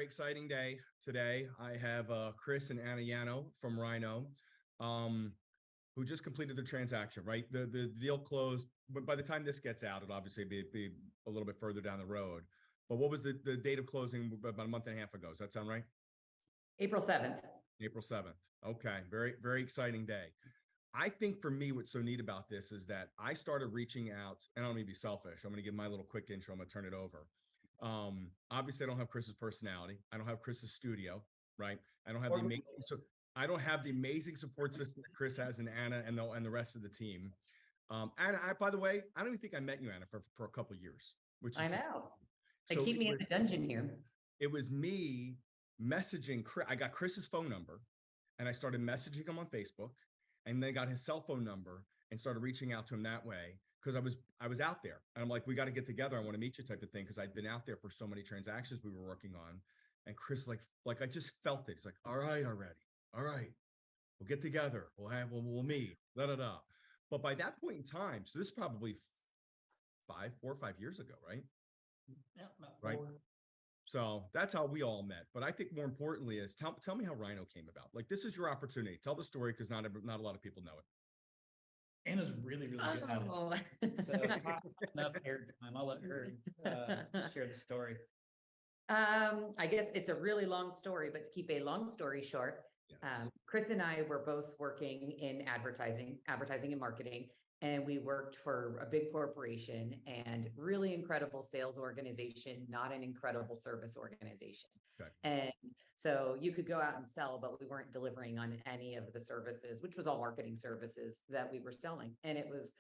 very exciting day today. I have Chris and Anna Yano from RYNO, who just completed their transaction, right? The deal closed, but by the time this gets out, it'll obviously be a little bit further down the road. But what was the date of closing about a month and a half ago? Does that sound right? April 7th. April 7th. Okay, very, very exciting day. I think for me, what's so neat about this is that I started reaching out, and I don't mean to be selfish. I'm going to give my little quick intro. I'm going to turn it over. Obviously, I don't have Chris's personality. I don't have Chris's studio, right? I don't have I don't have the amazing support system that Chris has and Anna and the rest of the team. And by the way, I don't even think I met you, Anna, for a couple of years. Which I know. They keep me in the dungeon here. It was me messaging Chris. I got Chris's phone number, and I started messaging him on Facebook, and then got his cell phone number and started reaching out to him that way. Because I was out there, and I'm like, we got to get together. I want to meet you, type of thing. Because I'd been out there for so many transactions we were working on, and Chris like I just felt it. He's like, all right, already, all right, we'll get together. We'll meet. Da da da. But by that point in time, so this is probably 4 or 5 years ago, right? Yeah, about 4. Right. So that's how we all met. But I think more importantly is tell me how RYNO came about. Like, this is your opportunity. Tell the story, because not a lot of people know it. Anna's really good at it. So enough airtime. I'll let her share the story. I guess it's a really long story, but to keep a long story short, Yes. Chris and I were both working in advertising and marketing, and we worked for a big corporation and really incredible sales organization, not an incredible service organization. Okay. And so you could go out and sell, but we weren't delivering on any of the services, which was all marketing services that we were selling. And it was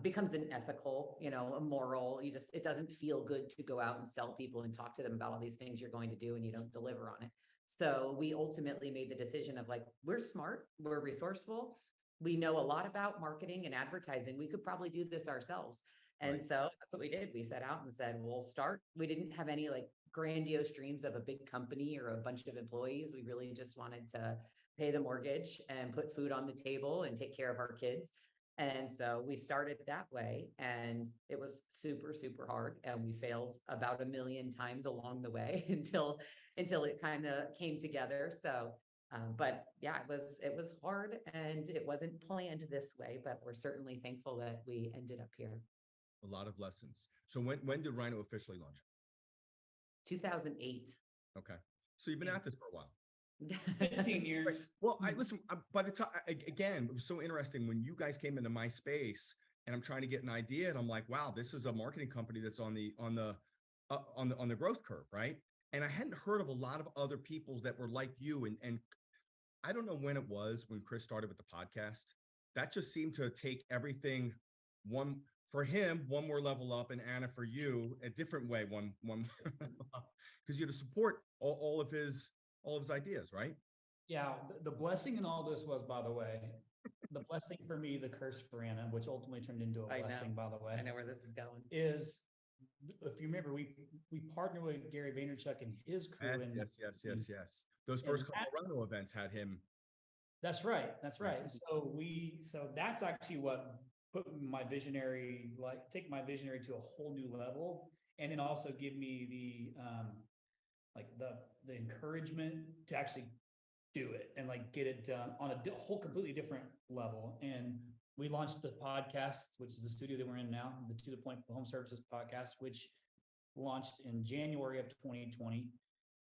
becomes an ethical, a moral. It doesn't feel good to go out and sell people and talk to them about all these things you're going to do and you don't deliver on it. So we ultimately made the decision of, like, we're smart, we're resourceful, we know a lot about marketing and advertising. We could probably do this ourselves. And Right. so that's what we did. We set out and said, we'll start. We didn't have any like grandiose dreams of a big company or a bunch of employees. We really just wanted to pay the mortgage and put food on the table and take care of our kids. And so we started that way, and it was super, super hard. And we failed about 1 million times along the way until it kind of came together. So but yeah, it was hard, and it wasn't planned this way, but we're certainly thankful that we ended up here. A lot of lessons. So when did RYNO officially launch? 2008. Okay. So you've been at this for a while. 15 years. Right. Well, listen, by the time, again, it was so interesting when you guys came into my space, and I'm trying to get an idea, and I'm like, wow, this is a marketing company that's on the growth curve, right? And I hadn't heard of a lot of other people that were like you. And I don't know when it was when Chris started with the podcast. That just seemed to take everything one more level up, and Anna, for you, a different way, one because you had to support all of his ideas, right? Yeah, the blessing in all this was, by the way, the blessing for me, the curse for Anna, which ultimately turned into a blessing, by the way. I know where this is going. Is, if you remember, we partnered with Gary Vaynerchuk and his crew. Yes. Those first couple of RYNO events had him. That's right. So that's actually what put my visionary, take my visionary to a whole new level, and then also give me the encouragement to actually do it and get it done on a whole completely different level. And we launched the podcast, which is the studio that we're in now, the To The Point Home Services podcast, which launched in January of 2020.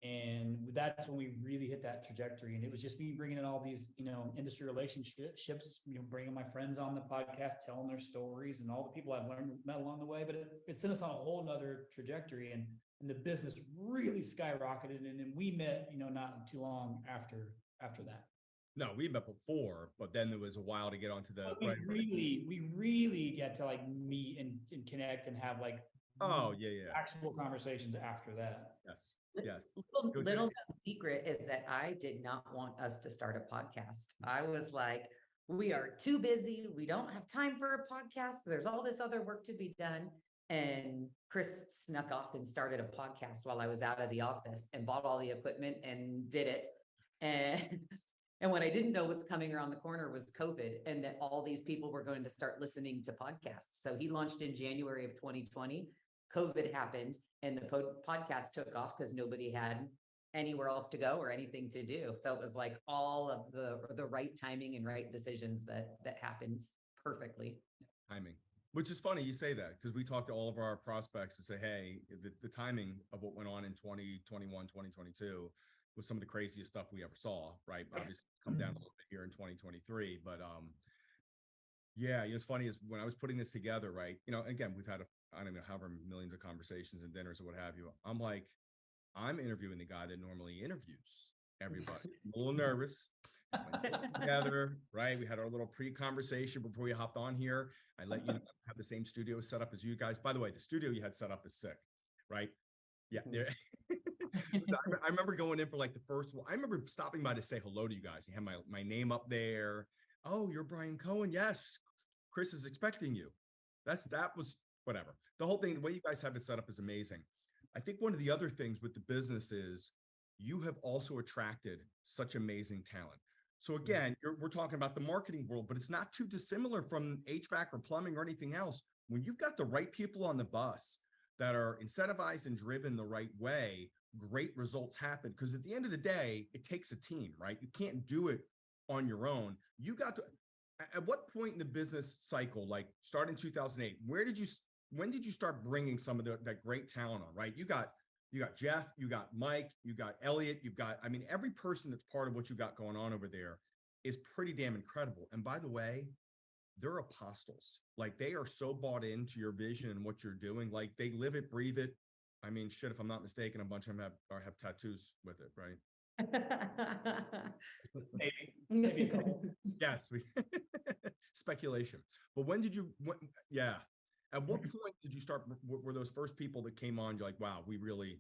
And that's when we really hit that trajectory. And it was just me bringing in all these, industry relationships, bringing my friends on the podcast, telling their stories, and all the people I've met along the way. But it sent us on a whole nother trajectory, and the business really skyrocketed. And then we met, not too long after that. No, we met before, but then there was a while to get onto the. We really get to meet and connect and have actual conversations after that. Yes. Little secret is that I did not want us to start a podcast. I was like, we are too busy. We don't have time for a podcast. There's all this other work to be done. And Chris snuck off and started a podcast while I was out of the office, and bought all the equipment and did it. And what I didn't know was coming around the corner was COVID, and that all these people were going to start listening to podcasts. So he launched in January of 2020. COVID happened, and the podcast took off because nobody had anywhere else to go or anything to do. So it was like all of the right timing and right decisions that happened perfectly. Timing, which is funny you say that, because we talked to all of our prospects to say, hey, the timing of what went on in 2021, 2022 was some of the craziest stuff we ever saw, right? Obviously come down a little bit here in 2023, but yeah, it's funny is when I was putting this together, right? Again, we've had I don't know, however millions of conversations and dinners or what have you. I'm like, I'm interviewing the guy that normally interviews everybody. I'm a little nervous. Together, right? We had our little pre-conversation before we hopped on here. I let you know I have the same studio set up as you guys. By the way, the studio you had set up is sick, right? Yeah. So I remember going in for like the first one. I remember stopping by to say hello to you guys. You had my name up there. Oh, you're Brian Cohen. Yes. Chris is expecting you. That was whatever. The whole thing, the way you guys have it set up is amazing. I think one of the other things with the business is you have also attracted such amazing talent. So again, we're talking about the marketing world, but it's not too dissimilar from HVAC or plumbing or anything else. When you've got the right people on the bus that are incentivized and driven the right way, great results happen. Because at the end of the day, it takes a team, right? You can't do it on your own. You got to, at what point in the business cycle, like starting 2008, when did you start bringing some of that great talent on, right? You got Jeff, you got Mike, you got Elliot, every person that's part of what you got going on over there is pretty damn incredible. And by the way, they're apostles. Like they are so bought into your vision and what you're doing. Like they live it, breathe it. Shit, if I'm not mistaken, a bunch of them have tattoos with it, right? Maybe a couple. Yes, speculation. But yeah. At what point did you start? Were those first people that came on? You're like, wow, we really,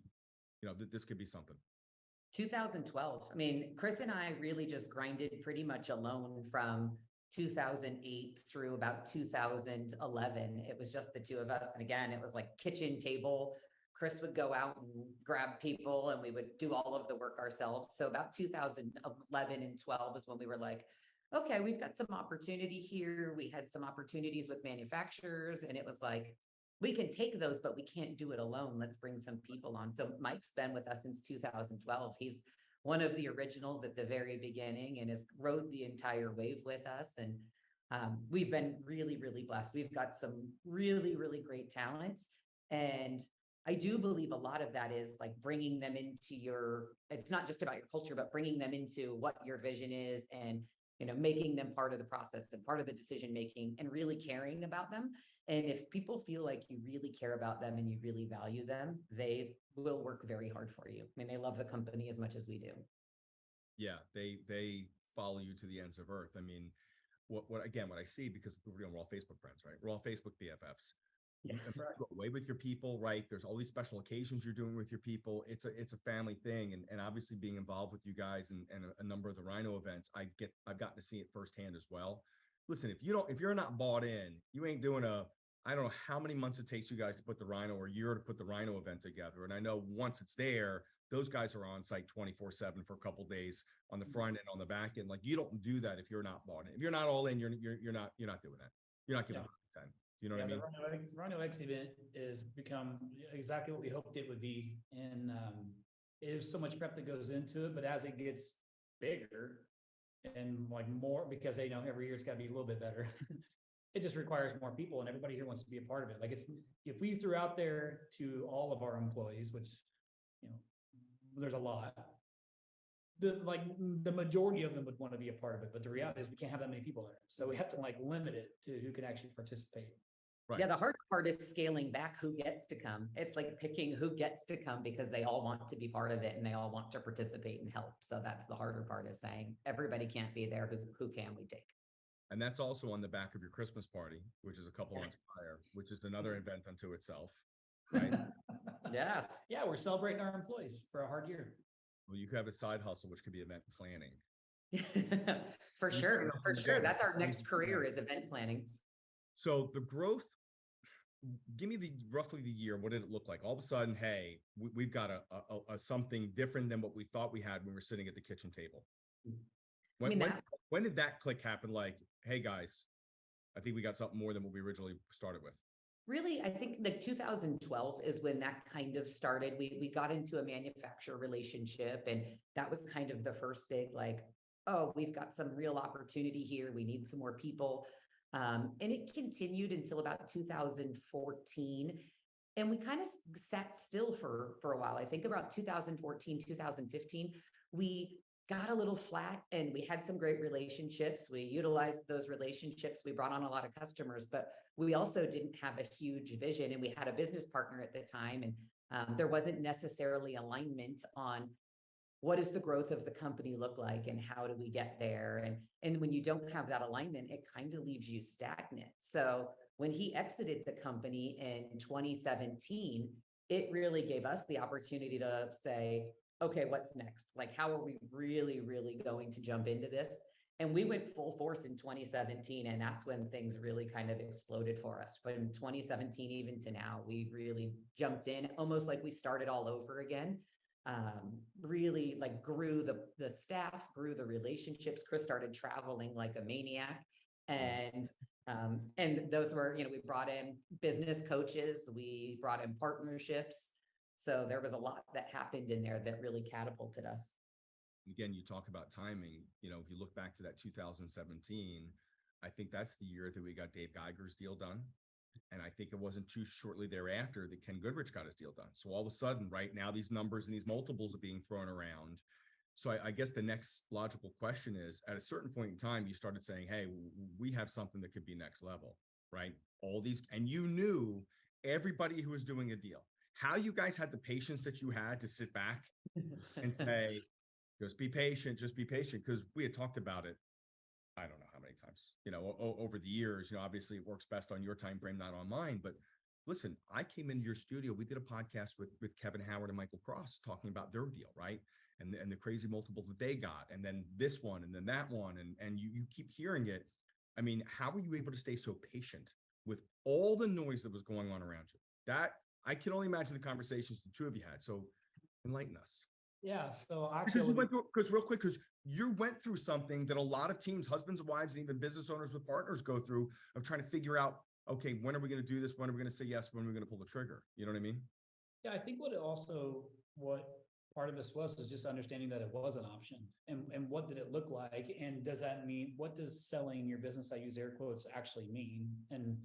this could be something. 2012. Chris and I really just grinded pretty much alone from 2008 through about 2011. It was just the two of us. And again, it was like kitchen table. Chris would go out and grab people and we would do all of the work ourselves. So about 2011 and 12 is when we were like, okay, we've got some opportunity here. We had some opportunities with manufacturers and it was like, we can take those, but we can't do it alone. Let's bring some people on. So Mike's been with us since 2012. He's one of the originals at the very beginning and has rode the entire wave with us. And we've been really, really blessed. We've got some really, really great talents. And I do believe a lot of that is like bringing them into it's not just about your culture, but bringing them into what your vision is and making them part of the process and part of the decision-making and really caring about them. And if people feel like you really care about them and you really value them, they will work very hard for you. They love the company as much as we do. Yeah, they follow you to the ends of earth. What I see, because we're all Facebook friends, right? We're all Facebook BFFs. Yeah, go away with your people, right? There's all these special occasions you're doing with your people. It's a family thing, and obviously being involved with you guys and a number of the RYNO events, I've gotten to see it firsthand as well. Listen, if you're not bought in, you ain't doing I don't know how many months it takes you guys to put the RYNO or a year to put the RYNO event together. And I know once it's there, those guys are on site 24/7 for a couple of days on the front end, on the back end. Like you don't do that if you're not bought in. If you're not all in, you're not doing that. You're not giving 110. You know what I mean? The RYNO X event has become exactly what we hoped it would be. And there's so much prep that goes into it, but as it gets bigger and like more, because they know every year it's got to be a little bit better, it just requires more people and everybody here wants to be a part of it. Like if we threw out there to all of our employees, which, there's a lot, the majority of them would want to be a part of it, but the reality is we can't have that many people there. So we have to limit it to who can actually participate. Right. Yeah, the hard part is scaling back who gets to come. It's like picking who gets to come because they all want to be part of it and they all want to participate and help. So that's the harder part, is saying everybody can't be there. Who can we take? And that's also on the back of your Christmas party, which is a couple months prior, which is another event unto itself, right? Yes. Yeah, we're celebrating our employees for a hard year. Well, you have a side hustle, which could be event planning. For sure. That's our next career, is event planning. So the growth, give me roughly the year. What did it look like? All of a sudden, hey, we've got a something different than what we thought we had when we were sitting at the kitchen table. When did that click happen? Like, hey guys, I think we got something more than what we originally started with. Really, I think like 2012 is when that kind of started. We got into a manufacturer relationship, and that was kind of the first big like, oh, we've got some real opportunity here. We need some more people. And it continued until about 2014. And we kind of sat still for a while. I think about 2014, 2015, we got a little flat and we had some great relationships. We utilized those relationships. We brought on a lot of customers, but we also didn't have a huge vision. And we had a business partner at the time. And there wasn't necessarily alignment on what does the growth of the company look like and how do we get there? And when you don't have that alignment, it kind of leaves you stagnant. So when he exited the company in 2017, it really gave us the opportunity to say, okay, what's next? Like, how are we really, really going to jump into this? And we went full force in 2017, and that's when things really kind of exploded for us. From 2017 even to now, we really jumped in, almost like we started all over again. Really like grew the staff, grew the relationships. Chris started traveling like a maniac, and those were, we brought in business coaches, we brought in partnerships. So there was a lot that happened in there that really catapulted us. Again, you talk about timing, if you look back to that 2017, I think that's the year that we got Dave Geiger's deal done. And I think it wasn't too shortly thereafter that Ken Goodrich got his deal done. So all of a sudden, right now, these numbers and these multiples are being thrown around. So I guess the next logical question is, at a certain point in time, you started saying, hey, we have something that could be next level, right? All these, and you knew everybody who was doing a deal. How you guys had the patience that you had to sit back and say, just be patient, because we had talked about it. I don't know how many times, over the years, obviously it works best on your time frame, not on mine. But listen, I came into your studio. We did a podcast with Kevin Howard and Michael Cross talking about their deal, right? And the crazy multiple that they got, and then this one, and then that one, and you keep hearing it. I mean, how were you able to stay so patient with all the noise that was going on around you? That I can only imagine the conversations the two of you had. So enlighten us. Yeah. So Because actually, you went through something that a lot of teams, husbands and wives, and even business owners with partners go through, of trying to figure out, okay, when are we going to do this? When are we going to say yes? When are we going to pull the trigger? You know what I mean? yeah, I think what part of this was just understanding that it was an option, and what did it look like? And does that mean, what does selling your business, I use air quotes, actually mean? And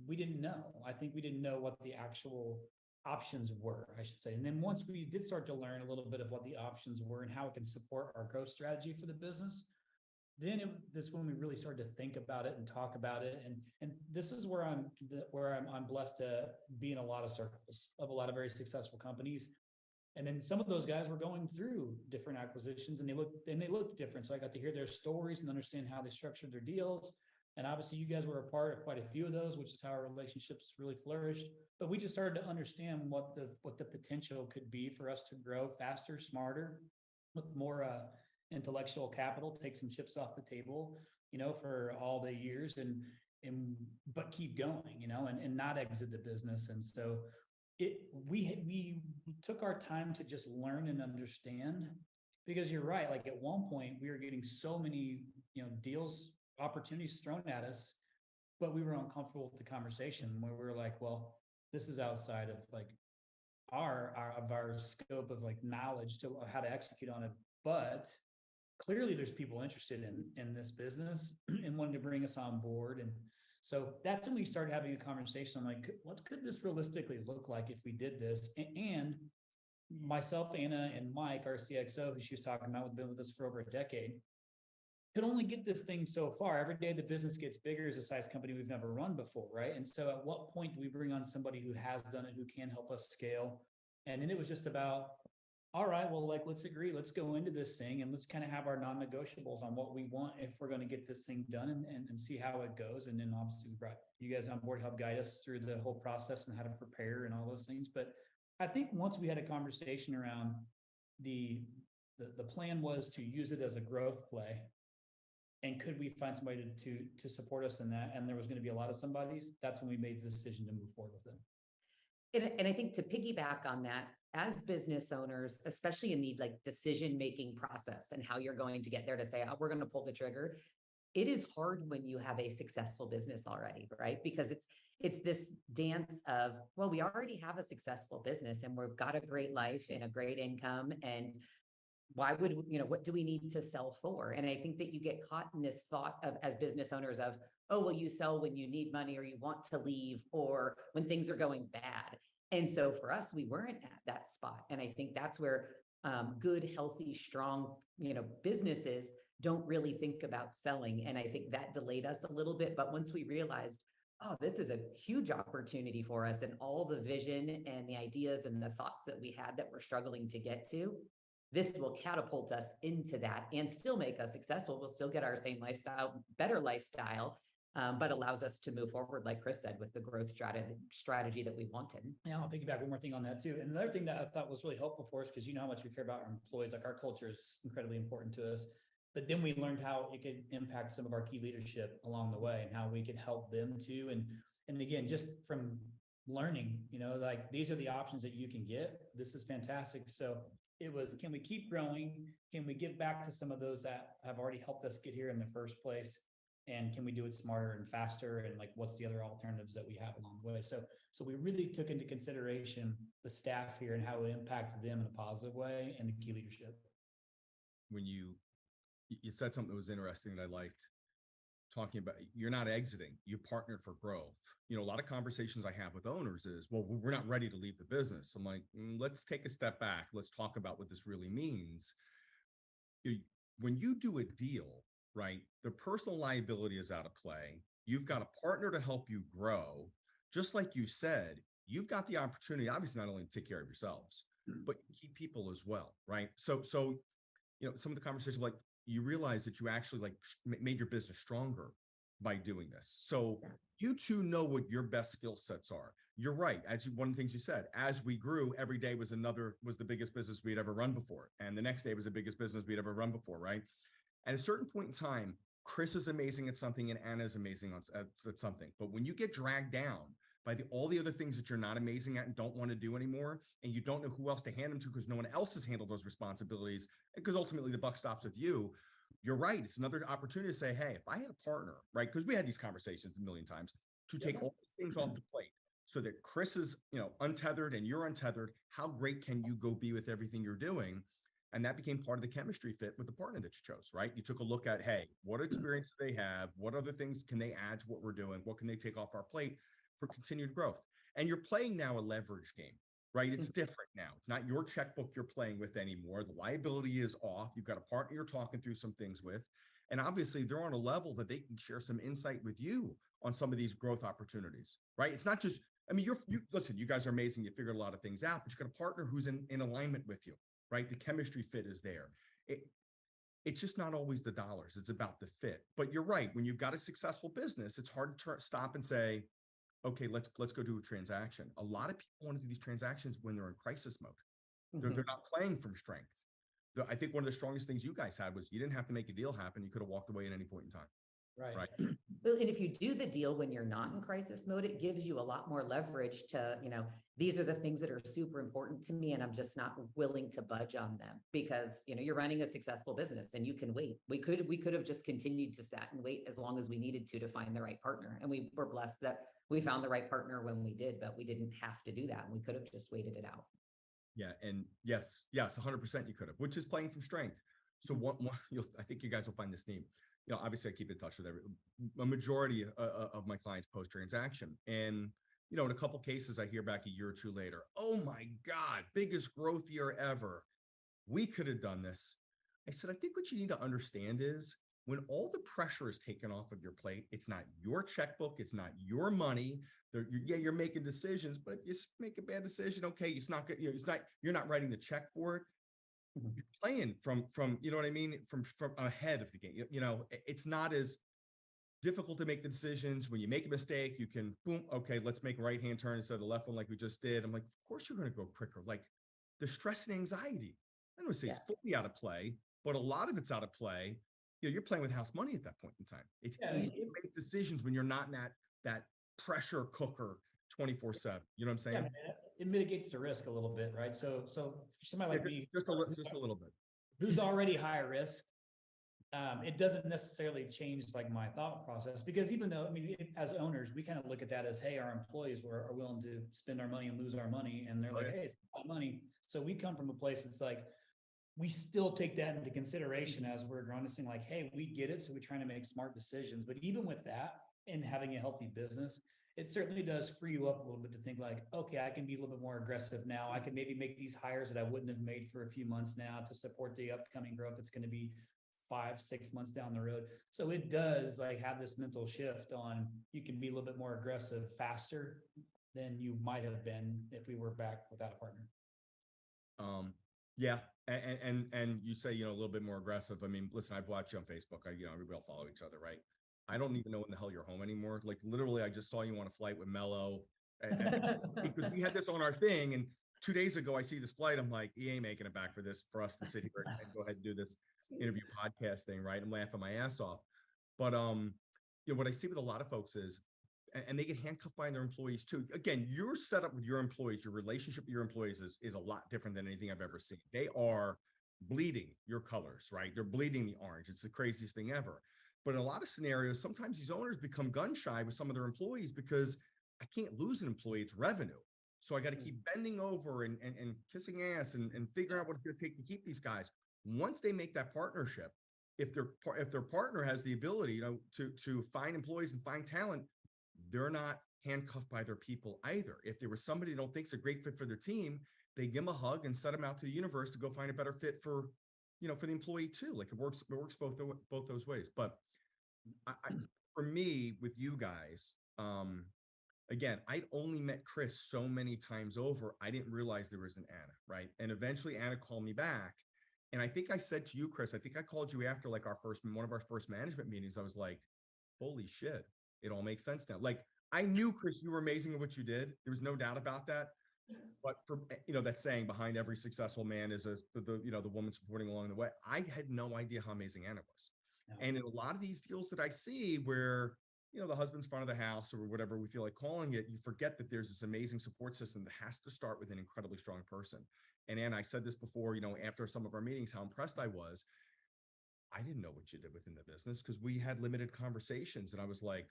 we didn't know. I think we didn't know what the actual options were, I should say. And then once we did start to learn a little bit of what the options were and how it can support our growth strategy for the business, then that's when we really started to think about it and talk about it. And this is where I'm blessed to be in a lot of circles of a lot of very successful companies. And then some of those guys were going through different acquisitions, and they looked different. So I got to hear their stories and understand how they structured their deals. And obviously you guys were a part of quite a few of those, which is how our relationships really flourished. But we just started to understand what the potential could be for us to grow faster, smarter, with more intellectual capital, take some chips off the table, for all the years, but keep going, and not exit the business. And so we took our time to just learn and understand, because you're right. Like at one point we were getting so many, deals, opportunities thrown at us, but we were uncomfortable with the conversation, where we were like, well, this is outside of like our scope of like knowledge to how to execute on it. But clearly there's people interested in this business and wanting to bring us on board. And so that's when we started having a conversation. I'm like, what could this realistically look like if we did this? And myself, Anna, and Mike, our CXO, who she was talking about, who's been with us for over a decade, could only get this thing so far. Every day the business gets bigger as a size company we've never run before, right? And so at what point do we bring on somebody who has done it, who can help us scale? And then it was just about, all right, well, like, let's agree, let's go into this thing and let's kind of have our non-negotiables on what we want if we're going to get this thing done, and see how it goes. And then obviously we brought you guys on board, help guide us through the whole process and how to prepare and all those things. But I think once we had a conversation around the plan was to use it as a growth play, and could we find somebody to support us in that? And there was going to be a lot of somebodies. That's when we made the decision to move forward with them. And I think to piggyback on that, as business owners, especially in the like decision-making process and how you're going to get there to say, oh, we're going to pull the trigger, it is hard when you have a successful business already, right? Because it's this dance of, well, we already have a successful business and we've got a great life and a great income, and why would, what do we need to sell for? And I think that you get caught in this thought of, as business owners, of, oh, well, you sell when you need money or you want to leave or when things are going bad. And so for us, we weren't at that spot. And I think that's where good, healthy, strong, businesses don't really think about selling. And I think that delayed us a little bit. But once we realized, oh, this is a huge opportunity for us, and all the vision and the ideas and the thoughts that we had that we're struggling to get to, this will catapult us into that and still make us successful. We'll still get our same lifestyle, better lifestyle, but allows us to move forward, like Chris said, with the growth strategy that we wanted. Yeah, I'll piggyback one more thing on that too. And another thing that I thought was really helpful for us, because you know how much we care about our employees, like our culture is incredibly important to us. But then we learned how it could impact some of our key leadership along the way and how we could help them too. And again, just from learning, like these are the options that you can get. This is fantastic. So it was, can we keep growing? Can we give back to some of those that have already helped us get here in the first place? And can we do it smarter and faster? And like, what's the other alternatives that we have along the way? So we really took into consideration the staff here and how it impacted them in a positive way and the key leadership. When you said something that was interesting that I liked, talking about, you're not exiting, you partnered for growth. A lot of conversations I have with owners is, well, we're not ready to leave the business. I'm like, let's take a step back. Let's talk about what this really means. When you do a deal, right, the personal liability is out of play. You've got a partner to help you grow. Just like you said, you've got the opportunity, obviously, not only to take care of yourselves, but keep people as well, right? So some of the conversations, like, you realize that you actually made your business stronger by doing this. So you two know what your best skill sets are. You're right. One of the things you said, as we grew, every day was the biggest business we'd ever run before. And the next day was the biggest business we'd ever run before, right? At a certain point in time, Chris is amazing at something and Anna is amazing at something. But when you get dragged down by all the other things that you're not amazing at and don't want to do anymore, and you don't know who else to hand them to because no one else has handled those responsibilities, because ultimately the buck stops with you, you're right. It's another opportunity to say, hey, if I had a partner, right? Because we had these conversations a million times, to take all these things off the plate so that Chris is, untethered and you're untethered. How great can you go be with everything you're doing? And that became part of the chemistry fit with the partner that you chose, right? You took a look at, hey, what experience do they have? What other things can they add to what we're doing? What can they take off our plate for continued growth? And you're playing now a leverage game, right? It's different now. It's not your checkbook you're playing with anymore. The liability is off. You've got a partner you're talking through some things with. And obviously they're on a level that they can share some insight with you on some of these growth opportunities, right? It's not just, listen, you guys are amazing. You figured a lot of things out, but you got a partner who's in alignment with you, right? The chemistry fit is there. It's just not always the dollars. It's about the fit. But you're right. When you've got a successful business, it's hard to stop and say, okay, let's go do a transaction. A lot of people want to do these transactions when they're in crisis mode. They're not playing from strength. I think one of the strongest things you guys had was you didn't have to make a deal happen. You could have walked away at any point in time. Right. Well, and if you do the deal when you're not in crisis mode, it gives you a lot more leverage to, these are the things that are super important to me, and I'm just not willing to budge on them because, you're running a successful business and you can wait. We could have just continued to sit and wait as long as we needed to find the right partner. And we were blessed that we found the right partner when we did, but we didn't have to do that. We could have just waited it out. Yeah. And yes, 100% you could have, which is playing from strength. So I think you guys will find this neat. Obviously I keep in touch with a majority of my clients post-transaction. And, in a couple cases, I hear back a year or two later, oh my God, biggest growth year ever. We could have done this. I said, I think what you need to understand is when all the pressure is taken off of your plate, it's not your checkbook. It's not your money. You're making decisions, but if you make a bad decision, okay, it's not good. You're not writing the check for it. You're playing from you know what I mean, from ahead of the game. It's not as difficult to make the decisions. When you make a mistake, you can boom, okay, let's make a right hand turn instead of the left one like we just did. I'm like, of course you're going to go quicker. Like the stress and anxiety, I don't say it's fully out of play, but a lot of it's out of play. You're playing with house money at that point in time. It's easy to make decisions when you're not in that pressure cooker 24/7. You know what I'm saying? Yeah, it mitigates the risk a little bit, right? So for somebody like me, just a little bit, who's already high risk, It doesn't necessarily change like my thought process, because even though, I mean, as owners, we kind of look at that as, hey, our employees are willing to spend our money and lose our money. And they're like, hey, it's my money. So we come from a place that's like, we still take that into consideration as we're saying like, hey, we get it. So we're trying to make smart decisions. But even with that and having a healthy business, it certainly does free you up a little bit to think like, okay, I can be a little bit more aggressive now. I can maybe make these hires that I wouldn't have made for a few months now to support the upcoming growth that's going to be 5-6 months down the road. So it does like have this mental shift on, you can be a little bit more aggressive faster than you might have been if we were back without a partner. Yeah. And you say, a little bit more aggressive. I mean, listen, I've watched you on Facebook. We all follow each other, right? I don't even know when the hell you're home anymore. Like literally, I just saw you on a flight with Mello because we had this on our thing. And 2 days ago, I see this flight. I'm like, he ain't making it back for us to sit here and go ahead and do this interview podcast thing, right? I'm laughing my ass off. But what I see with a lot of folks is, and they get handcuffed by their employees too. Again, your setup with your employees, your relationship with your employees is a lot different than anything I've ever seen. They are bleeding your colors, right? They're bleeding the orange. It's the craziest thing ever. But in a lot of scenarios, sometimes these owners become gun shy with some of their employees because I can't lose an employee, it's revenue. So I got to keep bending over and kissing ass and figuring out what it's going to take to keep these guys. Once they make that partnership, if their partner has the ability, to find employees and find talent, they're not handcuffed by their people either. If there was somebody they don't think is a great fit for their team, they give them a hug and set them out to the universe to go find a better fit for the employee too. Like it works both those ways. But for me, with you guys, again, I'd only met Chris so many times over. I didn't realize there was an Anna, right? And eventually Anna called me back. And I think I said to you, Chris, I think I called you after like one of our first management meetings. I was like, holy shit, it all makes sense now. Like I knew, Chris, you were amazing at what you did. There was no doubt about that. But for that saying, behind every successful man is the woman supporting along the way. I had no idea how amazing Anna was. No. And in a lot of these deals that I see where the husband's front of the house or whatever we feel like calling it, you forget that there's this amazing support system that has to start with an incredibly strong person. And Anna, I said this before, after some of our meetings, how impressed I was. I didn't know what you did within the business because we had limited conversations, and I was like,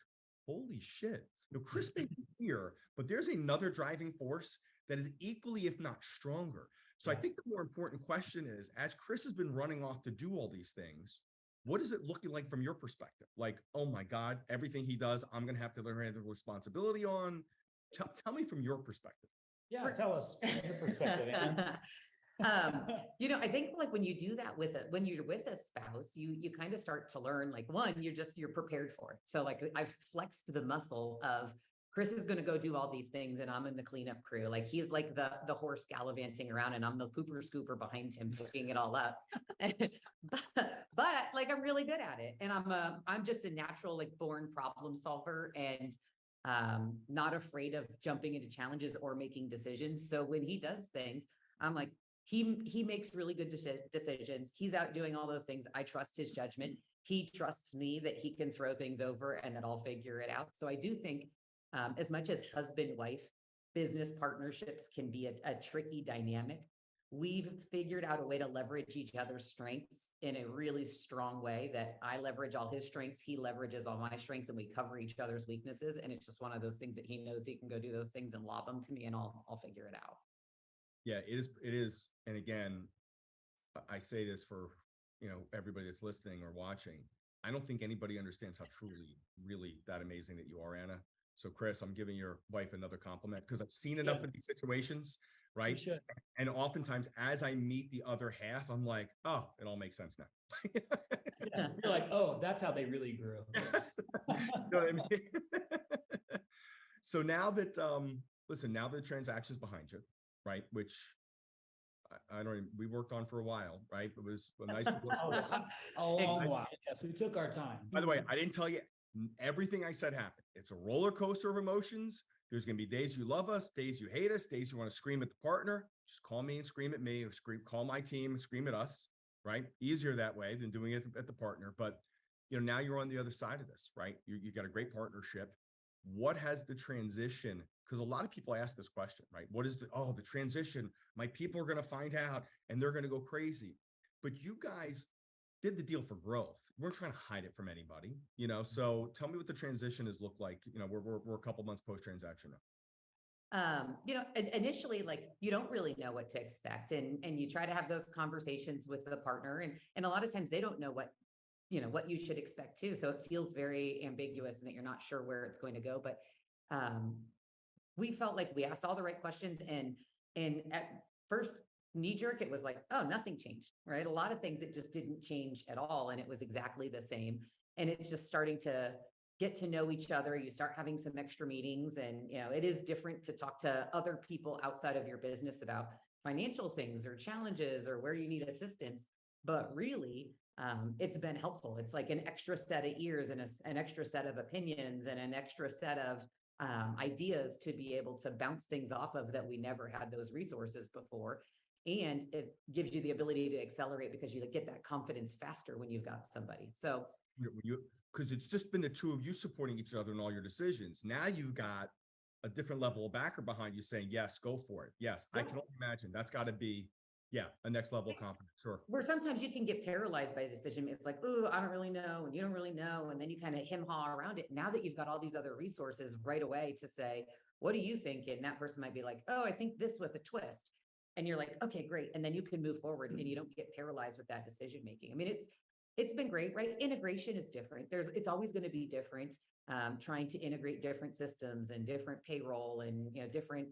holy shit. Chris may be here, but there's another driving force that is equally, if not stronger. So I think the more important question is, as Chris has been running off to do all these things, what is it looking like from your perspective? Like, oh my God, everything he does, I'm going to have to learn the responsibility on. Tell me from your perspective. Yeah, tell us from your perspective, Anna. I think like when you do that when you're with a spouse, you kind of start to learn, like, one, you're prepared for it. So like I've flexed the muscle of Chris is going to go do all these things and I'm in the cleanup crew. Like he's like the horse gallivanting around and I'm the pooper scooper behind him picking it all up. but like I'm really good at it. And I'm just a natural, like born problem solver and not afraid of jumping into challenges or making decisions. So when he does things, I'm like, he makes really good decisions. He's out doing all those things. I trust his judgment. He trusts me that he can throw things over and that I'll figure it out. So I do think as much as husband-wife business partnerships can be a tricky dynamic, we've figured out a way to leverage each other's strengths in a really strong way that I leverage all his strengths, he leverages all my strengths, and we cover each other's weaknesses. And it's just one of those things that he knows he can go do those things and lob them to me and I'll figure it out. Yeah, it is. And again, I say this for, everybody that's listening or watching. I don't think anybody understands how truly, really that amazing that you are, Anna. So Chris, I'm giving your wife another compliment because I've seen enough of these situations, right? And oftentimes as I meet the other half, I'm like, oh, it all makes sense now. You're like, oh, that's how they really grew. Yes. You know what I mean? So now that, now the transaction's behind you, right? Which I don't even, we worked on for a while, right? It was a nice. A long while. Yes, we took our time. By the way, I didn't tell you everything I said happened. It's a roller coaster of emotions. There's going to be days you love us, days you hate us, days you want to scream at the partner. Just call me and scream at me, or call my team and scream at us, right? Easier that way than doing it at the partner. But now you're on the other side of this, right? You got a great partnership. What has the transition? Because a lot of people ask this question, right? What is the transition? My people are going to find out and they're going to go crazy. But you guys did the deal for growth. We're trying to hide it from anybody, you know? So tell me what the transition has looked like. You know, we're a couple months post-transaction now. Initially, like you don't really know what to expect, and you try to have those conversations with the partner, and a lot of times they don't know what you should expect too. So it feels very ambiguous and that you're not sure where it's going to go. But um, we felt like we asked all the right questions, and at first knee jerk, it was like, oh, nothing changed, right? A lot of things it just didn't change at all, and it was exactly the same. And it's just starting to get to know each other. You start having some extra meetings, and it is different to talk to other people outside of your business about financial things or challenges or where you need assistance. But really, it's been helpful. It's like an extra set of ears and an extra set of opinions and an extra set of ideas to be able to bounce things off of that we never had those resources before. And it gives you the ability to accelerate because you get that confidence faster when you've got somebody. So because it's just been the two of you supporting each other in all your decisions. Now you've got a different level of backer behind you saying, yes, go for it. Yes, I can only imagine that's got to be, a next level of confidence. Sure. Where sometimes you can get paralyzed by a decision. It's like, oh, I don't really know. And you don't really know. And then you kind of hem-haw around it. Now that you've got all these other resources right away to say, what do you think? And that person might be like, oh, I think this with a twist. And you're like, okay, great. And then you can move forward and you don't get paralyzed with that decision making. I mean, it's been great, right? Integration is different. It's always going to be different. Trying to integrate different systems and different payroll and different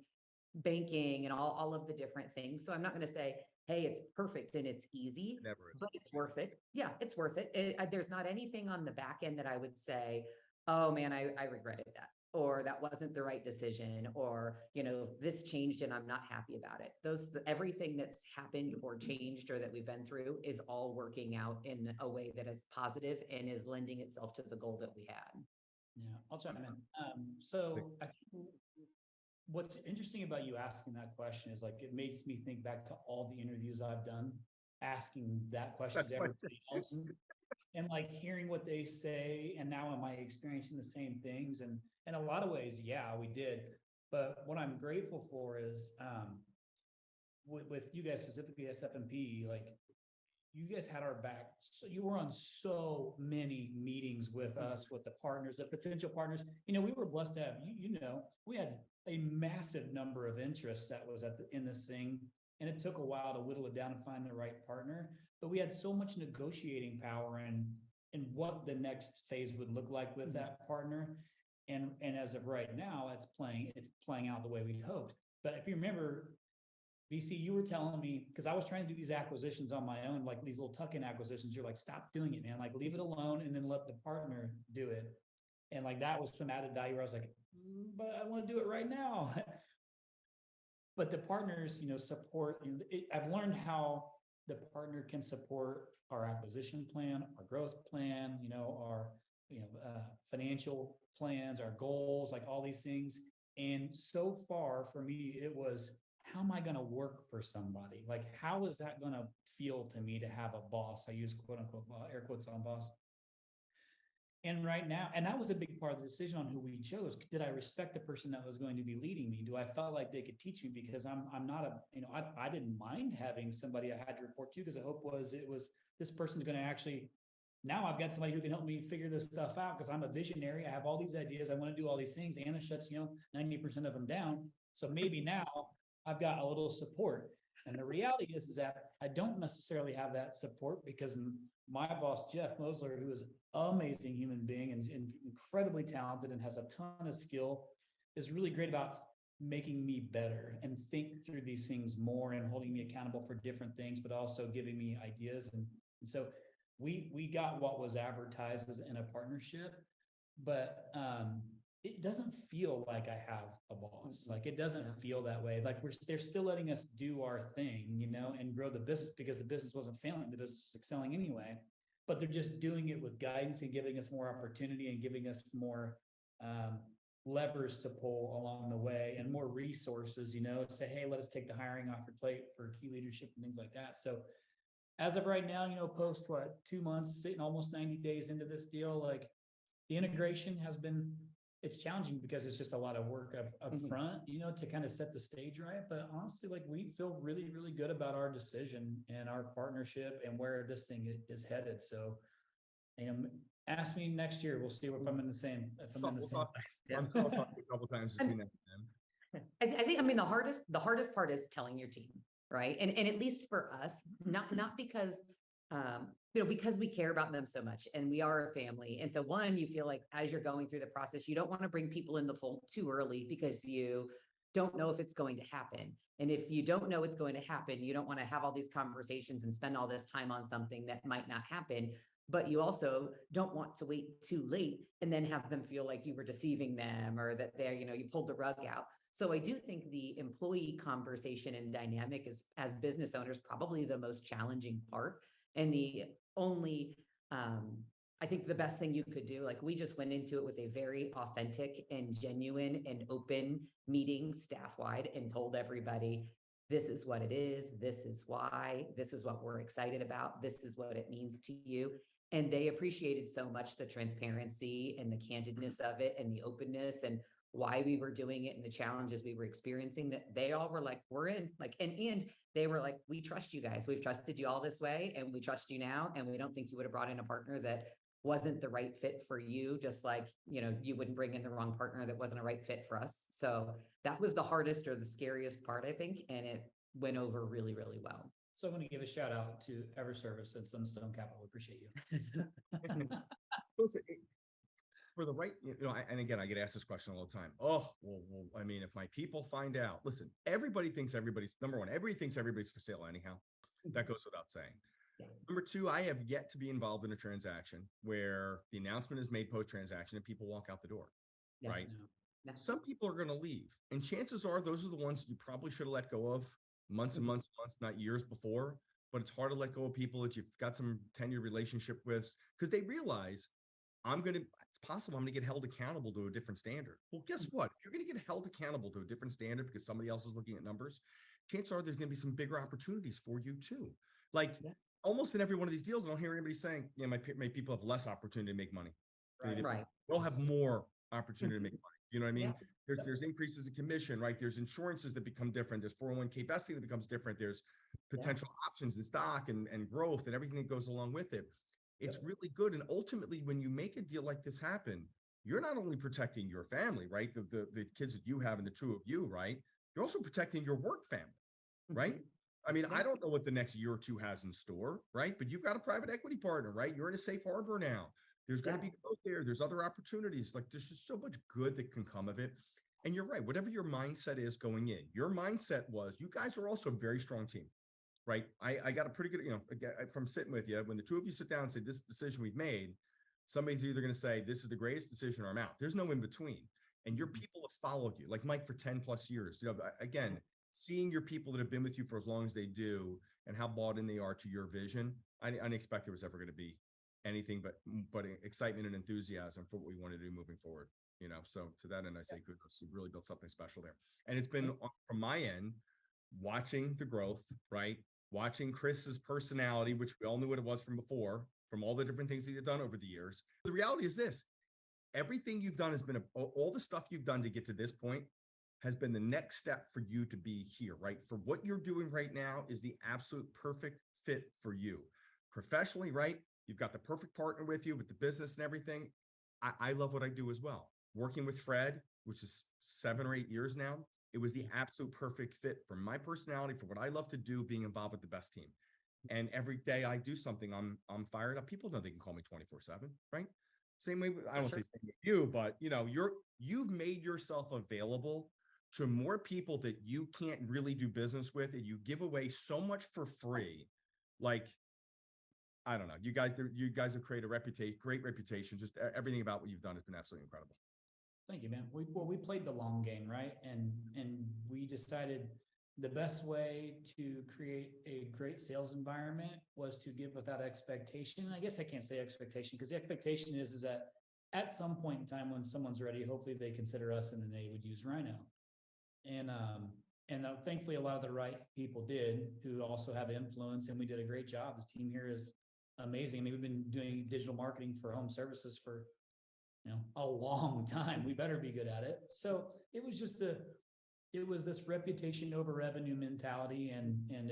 banking and all of the different things. So I'm not going to say, hey, it's perfect and it's easy, but it's worth it. Yeah, it's worth it. There's not anything on the back end that I would say, oh man, I regretted that, or that wasn't the right decision, or this changed and I'm not happy about it. Everything that's happened or changed or that we've been through is all working out in a way that is positive and is lending itself to the goal that we had. Yeah, I'll chime in. So I think what's interesting about you asking that question is like, it makes me think back to all the interviews I've done, asking that question to everybody else and like hearing what they say. And now am I experiencing the same things? And in a lot of ways, yeah, we did. But what I'm grateful for is with you guys, specifically SFMP, like you guys had our back. So you were on so many meetings with us, with the partners, the potential partners. We were blessed to have, we had a massive number of interests that was in this thing. And it took a while to whittle it down and find the right partner. But we had so much negotiating power in what the next phase would look like with that partner. And as of right now, it's playing out the way we'd hoped. But if you remember, BC, you were telling me, because I was trying to do these acquisitions on my own, like these little tuck-in acquisitions. You're like, stop doing it, man. Like, leave it alone and then let the partner do it. And like, that was some added value where I was like, but I want to do it right now. But the partners, support. I've learned how the partner can support our acquisition plan, our growth plan, our financial plans, our goals, like all these things. And so far for me, it was, how am I going to work for somebody? Like, how is that going to feel to me to have a boss? I use quote unquote air quotes on boss. And right now, and that was a big part of the decision on who we chose. Did I respect the person that was going to be leading me? Do I felt like they could teach me? Because I'm not I didn't mind having somebody I had to report to, because the hope was this person's going to actually, now I've got somebody who can help me figure this stuff out, because I'm a visionary. I have all these ideas. I want to do all these things. Anna shuts 90% of them down. So maybe now I've got a little support. And the reality is that I don't necessarily have that support, because my boss, Jeff Mosler, who is an amazing human being and incredibly talented and has a ton of skill, is really great about making me better and think through these things more and holding me accountable for different things, but also giving me ideas. And so we got what was advertised as in a partnership, but it doesn't feel like I have a boss. Like, it doesn't feel that way. Like, they're still letting us do our thing, and grow the business, because the business wasn't failing. The business was excelling anyway, but they're just doing it with guidance and giving us more opportunity and giving us more levers to pull along the way and more resources, say, hey, let us take the hiring off your plate for key leadership and things like that. So as of right now, post 2 months, sitting almost 90 days into this deal, like, the integration has been it's challenging because it's just a lot of work up Mhm. front, you know, to kind of set the stage right. But honestly, like we feel really, really good about our decision and our partnership and where this thing is headed. So, you know, ask me next year. We'll see if I'm in the same, if I'm in the We'll same talk. place. Yeah. I'm sure I'll talk to you a couple times between now and then. I think, I mean, the hardest part is telling your team, right? And at least for us, not because, because we care about them so much and we are a family. And so one, you feel like as you're going through the process, you don't want to bring people in the fold too early because you don't know if it's going to happen. And if you don't know it's going to happen, you don't want to have all these conversations and spend all this time on something that might not happen. But you also don't want to wait too late and then have them feel like you were deceiving them or that they're, you pulled the rug out. So I do think the employee conversation and dynamic is, as business owners, probably the most challenging part. And the only, I think the best thing you could do, like we just went into it with a very authentic and genuine and open meeting staff wide and told everybody, this is what it is. This is why. This is what we're excited about. This is what it means to you. And they appreciated so much the transparency and the candidness of it and the openness and why we were doing it and the challenges we were experiencing, that they all were like, we're in, like, and they were like, we trust you guys. We've trusted you all this way and we trust you now. And we don't think you would have brought in a partner that wasn't the right fit for you. Just like, you wouldn't bring in the wrong partner that wasn't a right fit for us. So that was the hardest or the scariest part, I think. And it went over really, really well. So I'm going to give a shout out to Everservice and Sunstone Capital. We appreciate you. Listen, for the right, and again, I get asked this question all the time. Oh, well, I mean, if my people find out, listen, everybody thinks everybody's number one. Everybody thinks everybody's for sale anyhow. That goes without saying. Yeah. Number two, I have yet to be involved in a transaction where the announcement is made post-transaction and people walk out the door, Yeah. right? Yeah. Some people are going to leave, and chances are those are the ones you probably should have let go of months and months and months, not years before. But it's hard to let go of people that you've got some tenured relationship with because they realize it's possible I'm going to get held accountable to a different standard. Well, guess what? If you're going to get held accountable to a different standard because somebody else is looking at numbers, chances are there's going to be some bigger opportunities for you too. Like almost in every one of these deals, I don't hear anybody saying, my people have less opportunity to make money. Right. They'll have more opportunity to make money. You know what I mean? Yeah. There's increases in commission, right? There's insurances that become different. There's 401k vesting that becomes different. There's potential options in stock and growth and everything that goes along with it. It's really good. And ultimately, when you make a deal like this happen, you're not only protecting your family, right? The kids that you have and the two of you, right? You're also protecting your work family, right? I mean, I don't know what the next year or two has in store, right? But you've got a private equity partner, right? You're in a safe harbor now. There's going to be growth there. There's other opportunities. Like there's just so much good that can come of it. And you're right. Whatever your mindset is going in, your mindset was you guys are also a very strong team, right? I got a pretty good, from sitting with you, when the two of you sit down and say, this decision we've made, somebody's either going to say, this is the greatest decision or I'm out. There's no in between. And your people have followed you, like Mike for 10 plus years. Again, seeing your people that have been with you for as long as they do and how bought in they are to your vision, I didn't expect there was ever going to be anything but excitement and enthusiasm for what we want to do moving forward. So to that end, I say kudos. You really built something special there. And it's been from my end, watching the growth, right? Watching Chris's personality, which we all knew what it was from before, from all the different things he had done over the years. The reality is this: everything you've done has been all the stuff you've done to get to this point has been the next step for you to be here, right? For what you're doing right now is the absolute perfect fit for you professionally, right? You've got the perfect partner with you with the business and everything. I love what I do as well. Working with Fred, which is 7 or 8 years now, it was the absolute perfect fit for my personality, for what I love to do, being involved with the best team. And every day I do something, I'm fired up. People know they can call me 24/7, right? Same way, I don't say same with you, but you've made yourself available to more people that you can't really do business with, and you give away so much for free. Like, I don't know, you guys have created a great reputation. Just everything about what you've done has been absolutely incredible. Thank you, man. We played the long game, right? And we decided the best way to create a great sales environment was to give without expectation. And I guess I can't say expectation because the expectation is that at some point in time when someone's ready, hopefully they consider us and then they would use RYNO. And thankfully a lot of the right people did, who also have influence, and we did a great job. This team here is amazing. I mean, we've been doing digital marketing for home services for a long time. We better be good at it. So it was just it was this reputation over revenue mentality. And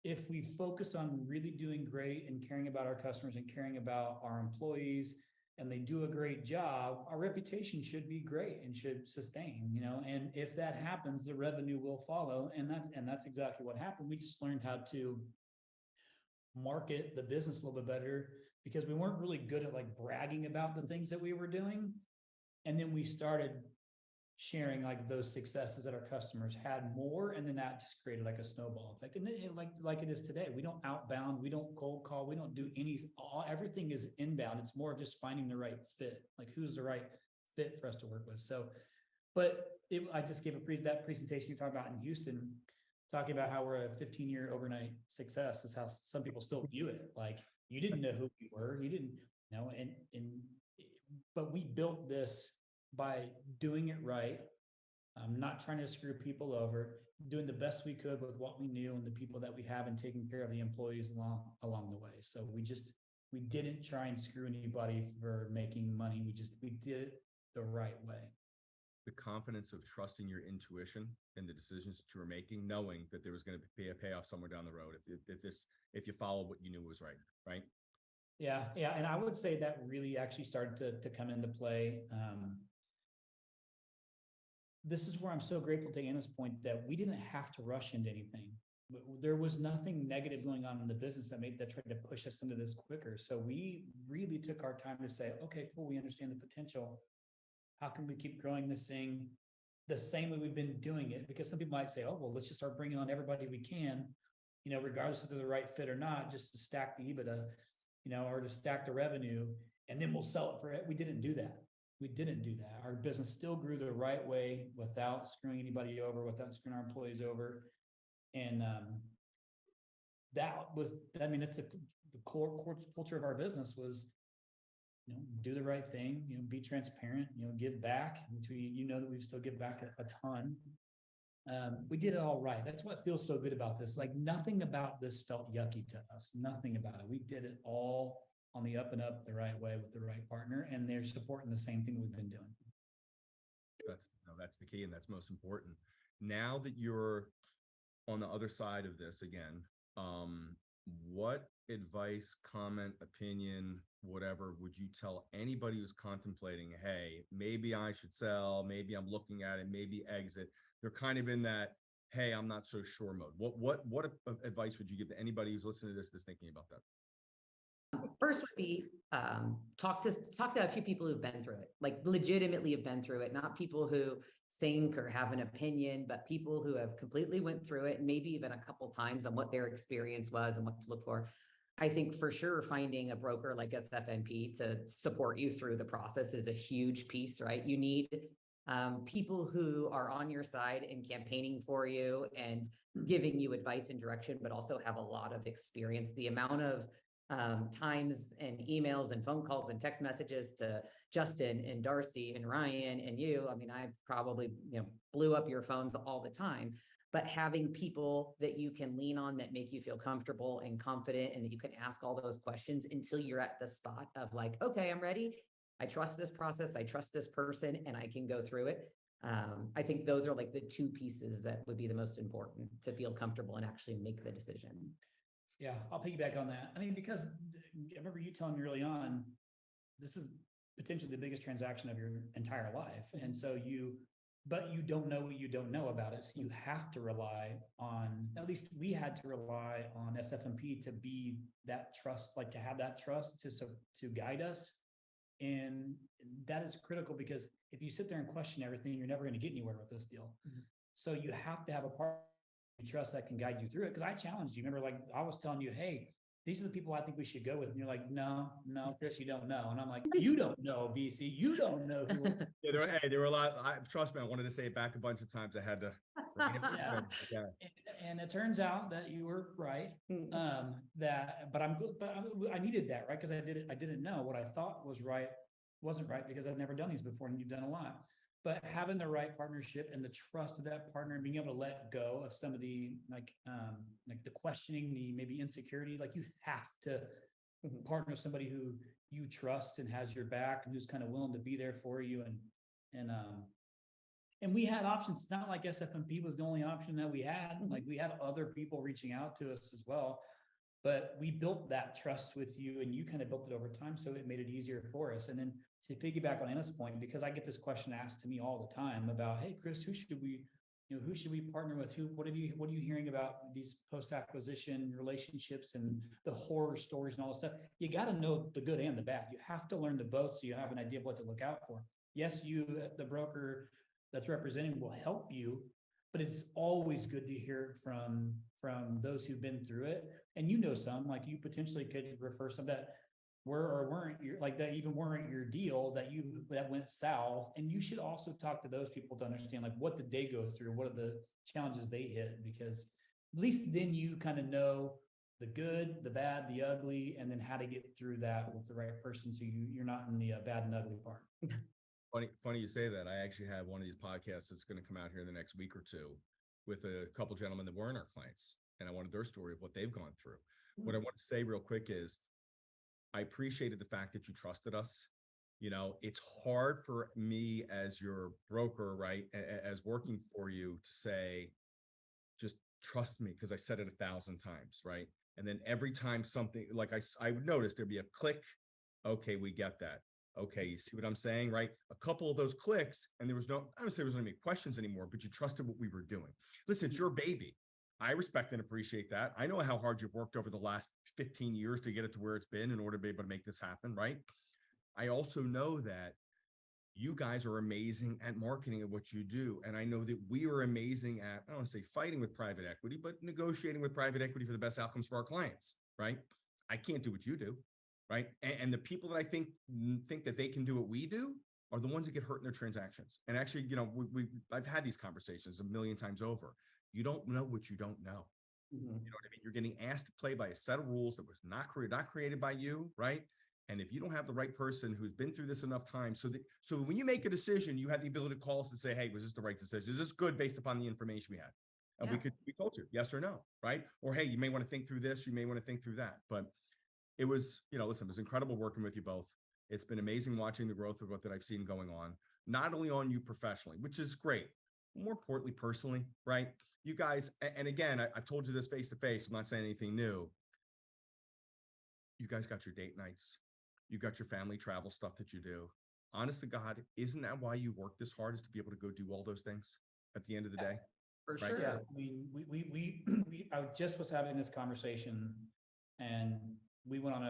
if we focus on really doing great and caring about our customers and caring about our employees, and they do a great job, our reputation should be great and should sustain, and if that happens, the revenue will follow. And that's exactly what happened. We just learned how to market the business a little bit better, because we weren't really good at like bragging about the things that we were doing. And then we started sharing like those successes that our customers had more, and then that just created like a snowball effect. And like it is today, we don't outbound, we don't cold call, we don't do everything is inbound. It's more of just finding the right fit, like who's the right fit for us to work with. So, but I just gave that presentation you're talking about in Houston, talking about how we're a 15-year overnight success. Is how some people still view it. Like, you didn't know who we were, you didn't know, but we built this by doing it right, not trying to screw people over, doing the best we could with what we knew and the people that we have, and taking care of the employees along the way. So we didn't try and screw anybody for making money. We did it the right way. The confidence of trusting your intuition and the decisions that you were making, knowing that there was going to be a payoff somewhere down the road if you followed what you knew was right. Yeah. And I would say that really actually started to come into play. This is where I'm so grateful to Anna's point that we didn't have to rush into anything. There was nothing negative going on in the business that tried to push us into this quicker. So we really took our time to say, okay, cool, we understand the potential. How can we keep growing this thing the same way we've been doing it? Because some people might say, oh, well, let's just start bringing on everybody we can, regardless if they're the right fit or not, just to stack the EBITDA, or to stack the revenue, and then we'll sell it for it. We didn't do that. Our business still grew the right way without screwing anybody over, without screwing our employees over. And it's the core culture of our business was, do the right thing, be transparent, give back, which that we still give back a ton. We did it all right. That's what feels so good about this. Like, nothing about this felt yucky to us. Nothing about it. We did it all on the up and up the right way with the right partner, and they're supporting the same thing we've been doing. That's the key, and that's most important. Now that you're on the other side of this again, what advice, comment, opinion, whatever, would you tell anybody who's contemplating, hey, maybe I should sell, maybe I'm looking at it, maybe exit? They're kind of in that, hey, I'm not so sure mode. What advice would you give to anybody who's listening to this that's thinking about that? First would be talk to a few people who've been through it, like legitimately have been through it, not people who think or have an opinion, but people who have completely went through it, maybe even a couple times, on what their experience was and what to look for. I think for sure finding a broker like sfmp to support you through the process is a huge piece, right? You need people who are on your side and campaigning for you and giving you advice and direction, but also have a lot of experience. The amount of times and emails and phone calls and text messages to Justin and Darcy and Ryan and you. I mean, I probably, blew up your phones all the time, but having people that you can lean on that make you feel comfortable and confident, and that you can ask all those questions until you're at the spot of like, okay, I'm ready. I trust this process. I trust this person, and I can go through it. I think those are like the two pieces that would be the most important to feel comfortable and actually make the decision. Yeah, I'll piggyback on that. I mean, because I remember you telling me early on, this is potentially the biggest transaction of your entire life. And so but you don't know what you don't know about it. So you have to rely on, at least we had to rely on sfmp to be that trust, like to have that trust to guide us. And that is critical, because if you sit there and question everything, you're never going to get anywhere with this deal. Mm-hmm. So you have to have a partner you trust that can guide you through it. Because I challenged you. Remember, like I was telling you, hey, these are the people I think we should go with. And you're like, no, Chris, you don't know. And I'm like, you don't know, BC. You don't know who. Yeah, there were a lot. Trust me, I wanted to say it back a bunch of times. I had to. Yeah. And it turns out that you were right. But I needed that, right? Because I didn't know what I thought was right wasn't right, because I'd never done these before, and you've done a lot. But having the right partnership and the trust of that partner, and being able to let go of some of the like the questioning, the maybe insecurity, like you have to partner with somebody who you trust and has your back and who's kind of willing to be there for you. And we had options. It's not like SFMP was the only option that we had. Like we had other people reaching out to us as well. But we built that trust with you and you kind of built it over time. So it made it easier for us. And then to piggyback on Anna's point, because I get this question asked to me all the time about, hey, Chris, who should we partner with? What are you hearing about these post-acquisition relationships and the horror stories and all this stuff? You got to know the good and the bad. You have to learn the both so you have an idea of what to look out for. Yes, you, the broker that's representing, will help you, but it's always good to hear from those who've been through it. And some, like you potentially could refer some that weren't your deal, that went south. And you should also talk to those people to understand, like, what did they go through? What are the challenges they hit? Because at least then you kind of know the good, the bad, the ugly, and then how to get through that with the right person. So you're not in the bad and ugly part. Funny you say that. I actually have one of these podcasts that's going to come out here in the next week or two with a couple gentlemen that weren't our clients. And I wanted their story of what they've gone through. What I want to say real quick is I appreciated the fact that you trusted us. It's hard for me as your broker, right, as working for you to say, just trust me, because I said it 1,000 times, right? And then every time something, like I would notice there'd be a click. Okay, we get that. Okay, you see what I'm saying, right? A couple of those clicks, and I don't say there was any questions anymore, but you trusted what we were doing. Listen, it's your baby. I respect and appreciate that. I know how hard you've worked over the last 15 years to get it to where it's been in order to be able to make this happen, right? I also know that you guys are amazing at marketing and what you do. And I know that we are amazing at, I don't want to say fighting with private equity, but negotiating with private equity for the best outcomes for our clients, right? I can't do what you do. Right. And the people that I think that they can do what we do are the ones that get hurt in their transactions. And actually, I've had these conversations a million times over. You don't know what you don't know. You know what I mean? You're getting asked to play by a set of rules that was not created by you. Right. And if you don't have the right person who's been through this enough time, so when you make a decision, you have the ability to call us and say, hey, was this the right decision? Is this good based upon the information we had? And we told you yes or no. Right. Or, hey, you may want to think through this. You may want to think through that. But it was, listen, it was incredible working with you both. It's been amazing watching the growth of what that I've seen going on, not only on you professionally, which is great, more importantly, personally, right? You guys, and again, I've told you this face to face, I'm not saying anything new. You guys got your date nights. You got your family travel stuff that you do. Honest to God, isn't that why you work this hard, is to be able to go do all those things at the end of the day? For right? sure. Yeah, I mean, I just was having this conversation, and we went on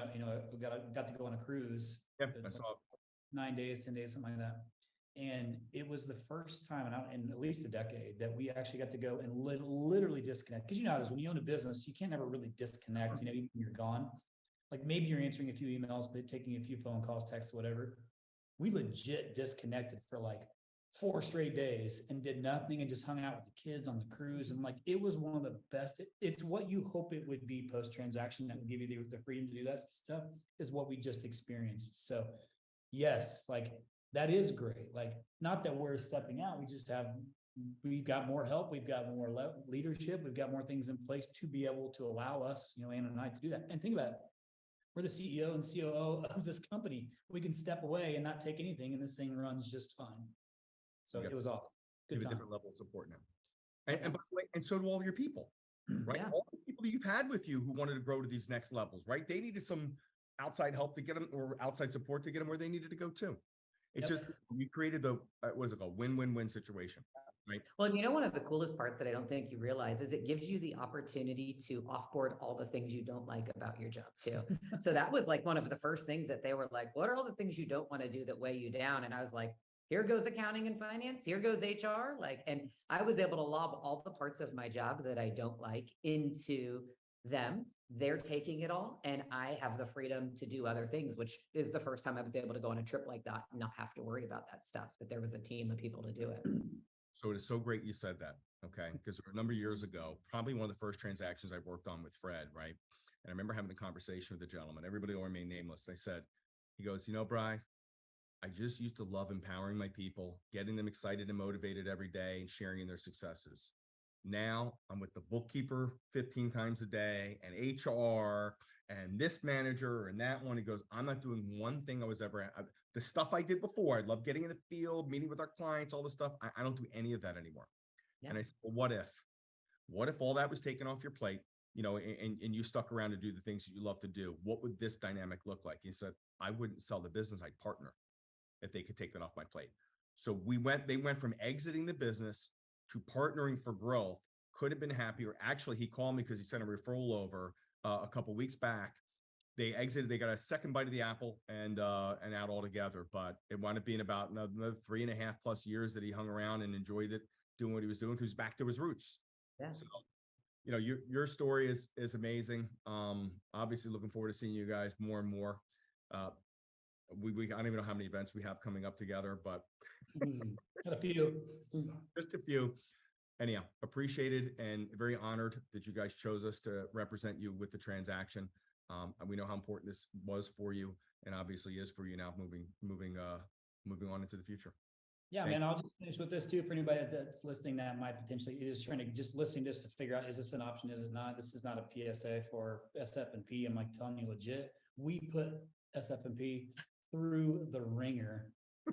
we got to go on a cruise. Yeah, I saw 9 days, 10 days, something like that. And it was the first time in at least a decade that we actually got to go and literally disconnect. Because how it is when you own a business, you can't ever really disconnect, even when you're gone. Like maybe you're answering a few emails, but taking a few phone calls, texts, whatever. We legit disconnected for like 4 straight days and did nothing and just hung out with the kids on the cruise. And like, it was one of the best. It's what you hope it would be post-transaction that would give you the freedom to do that stuff, is what we just experienced. So yes, like that is great. Like, not that we're stepping out. We've got more help. We've got more leadership. We've got more things in place to be able to allow us, Anna and I, to do that. And think about it. We're the CEO and COO of this company. We can step away and not take anything, and this thing runs just fine. So it was awesome. Good time. A different level of support now. And by the way, and so do all of your people, right? Yeah. All the people that you've had with you who wanted to grow to these next levels, right? They needed some outside help to get them, or outside support to get them where they needed to go too. It's just, you created a win-win-win situation, right? Well, one of the coolest parts that I don't think you realize is it gives you the opportunity to offboard all the things you don't like about your job too. So that was like one of the first things that they were like, what are all the things you don't want to do that weigh you down? And I was like, here goes accounting and finance, here goes HR. And I was able to lob all the parts of my job that I don't like into them. They're taking it all, and I have the freedom to do other things, which is the first time I was able to go on a trip like that and not have to worry about that stuff, that there was a team of people to do it. So it is so great you said that, okay? Because a number of years ago, probably one of the first transactions I worked on with Fred, right? And I remember having the conversation with the gentleman, everybody will remain nameless. They said, he goes, Bri, I just used to love empowering my people, getting them excited and motivated every day and sharing in their successes. Now I'm with the bookkeeper 15 times a day and HR and this manager and that one. He goes, I'm not doing one thing I was ever the stuff I did before. I love getting in the field, meeting with our clients, all this stuff. I don't do any of that anymore. Yeah. And I said, well, what if all that was taken off your plate, and you stuck around to do the things that you love to do? What would this dynamic look like? He said, I wouldn't sell the business. I'd partner if they could take that off my plate. So they went from exiting the business to partnering for growth. Could have been happier. Actually, he called me because he sent a referral over a couple of weeks back. They exited, they got a second bite of the apple and out altogether, but it wound up being about another 3.5+ years that he hung around and enjoyed it, doing what he was doing, because he's back to his roots. Yeah. So, your story is amazing. Obviously looking forward to seeing you guys more and more. We I don't even know how many events we have coming up together, but Got a few. just a few. Anyhow, appreciated and very honored that you guys chose us to represent you with the transaction. And we know how important this was for you, and obviously is for you now, moving on into the future. Yeah, man, I'll just finish with this too, for anybody that's listening that might potentially is trying to just listening just to figure out, is this an option? Is it not? This is not a PSA for sfmp. I'm like telling you legit, we put sfmp through the ringer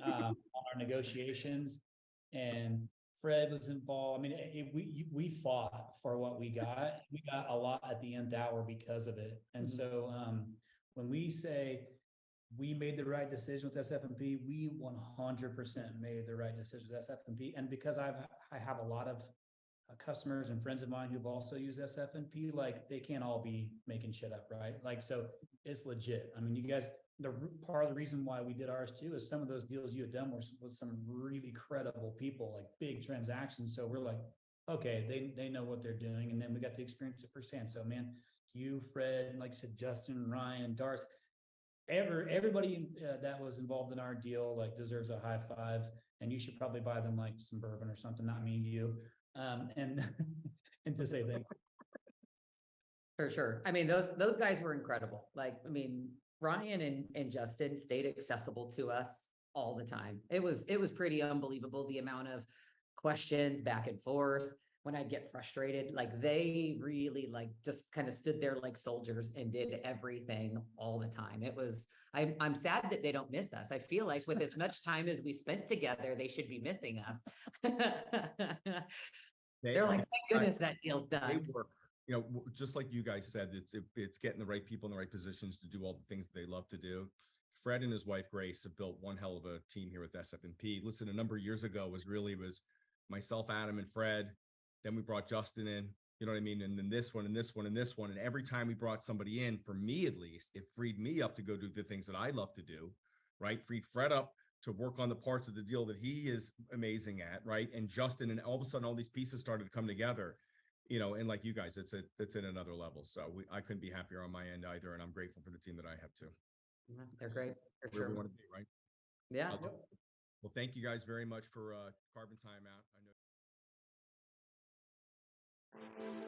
on our negotiations, and Fred was involved. I mean, we fought for what we got. We got a lot at the nth hour because of it. And so when we say we made the right decision with sfmp, we 100% made the right decision with sfmp. And because I have a lot of customers and friends of mine who've also used sfmp, like they can't all be making shit up, right? Like, so it's legit. I mean, you guys, the part of the reason why we did ours too is some of those deals you had done were with some really credible people, like big transactions. So we're like, okay, they know what they're doing. And then we got to experience it firsthand. So man, you, Fred, like I said, Justin, Ryan, Darce, everybody that was involved in our deal like deserves a high five, and you should probably buy them like some bourbon or something. Not me, you, and and to say thank you. For sure. I mean, those guys were incredible. Like, I mean, Ryan and Justin stayed accessible to us all the time. It was pretty unbelievable, the amount of questions back and forth. When I'd get frustrated, like they really like just kind of stood there like soldiers and did everything all the time. I'm sad that they don't miss us. I feel like with as much time as we spent together, they should be missing us. They're like, thank goodness that deal's They done. work, just like you guys said, it's getting the right people in the right positions to do all the things they love to do. Fred and his wife Grace have built one hell of a team here with sfmp. Listen, a number of years ago was myself, Adam, and Fred. Then we brought Justin in, you know what I mean? And then this one and this one and this one. And every time we brought somebody in, for me at least, it freed me up to go do the things that I love to do, right? Freed Fred up to work on the parts of the deal that he is amazing at, right? And Justin, and all of a sudden, all these pieces started to come together, and like you guys, it's at another level. So I couldn't be happier on my end either. And I'm grateful for the team that I have too. Yeah, they're great. For Where we sure. want to be, right? Yeah. Well, thank you guys very much for carving time out. I know.